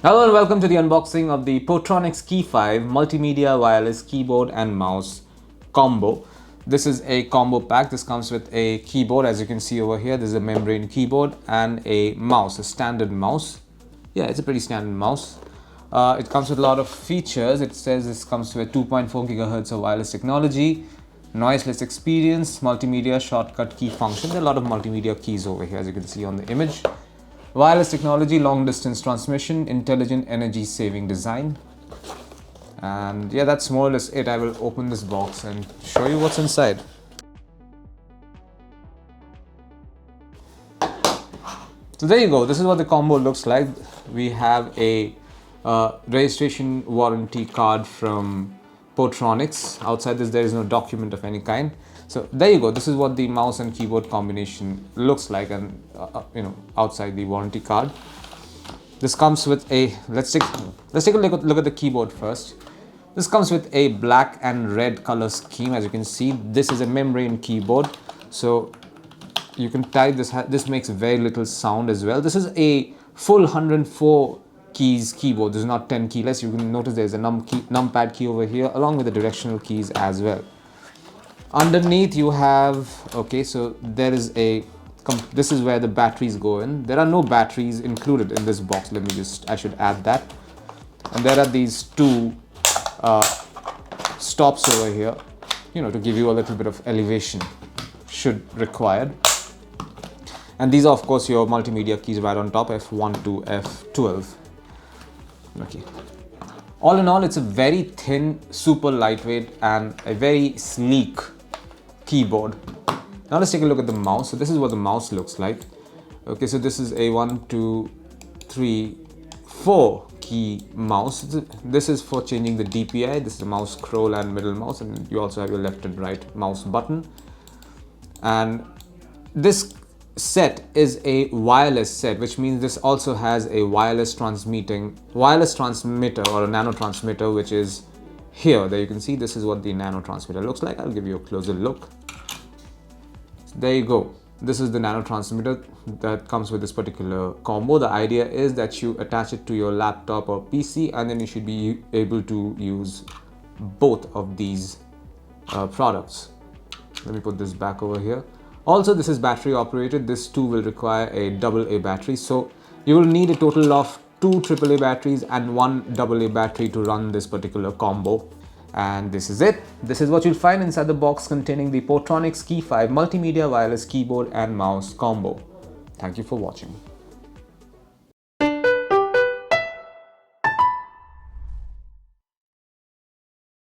Hello and welcome to the unboxing of the Portronics Key5 Multimedia Wireless Keyboard and Mouse Combo. This is a combo pack. This comes with a keyboard, as you can see over here. This is a membrane keyboard and a mouse, a standard mouse. Yeah, it's a pretty standard mouse. It comes with a lot of features. It says this comes with 2.4 GHz of wireless technology, noiseless experience, multimedia shortcut key function. There are a lot of multimedia keys over here, as you can see on the image. Wireless technology, long distance transmission, intelligent energy saving design. And yeah, that's more or less it. I will open this box and show you what's inside. So there you go. This is what the combo looks like. We have a registration warranty card from Portronics. Outside this, there is no document of any kind. So there you go. This is what the mouse and keyboard combination looks like, and outside the warranty card. This comes with a let's take a look at the keyboard first. This comes with a black and red color scheme. As you can see, this is a membrane keyboard, so you can type this. This makes very little sound as well. This is a full 104 keys keyboard. This is not 10 keyless. You can notice there's a numpad key over here along with the directional keys as well. Underneath you have, so there is this is where the batteries go in. There are no batteries included in this box. I should add that. And there are these two stops over here, to give you a little bit of elevation should required. And these are of course your multimedia keys right on top, F1 to F12. Okay. All in all, it's a very thin, super lightweight and a very sleek keyboard. Now let's take a look at the mouse. So this is what the mouse looks like. Okay, so this is a 1, 2, 3, 4 key mouse. This is for changing the DPI. This is the mouse scroll and middle mouse, and you also have your left and right mouse button. And this set is a wireless set, which means this also has a wireless transmitter or a nano transmitter, which is here. There you can see this is what the nano transmitter looks like. I'll give you a closer look. There you go. This is the nano transmitter that comes with this particular combo. The idea is that you attach it to your laptop or PC, and then you should be able to use both of these products. Let me put this back over here. Also, this is battery operated. This too will require a AA battery. So you will need a total of 2 AAA batteries and 1 AA battery to run this particular combo. And this is it. This is what you'll find inside the box containing the Portronics Key5 Multimedia Wireless Keyboard and Mouse Combo. Thank you for watching.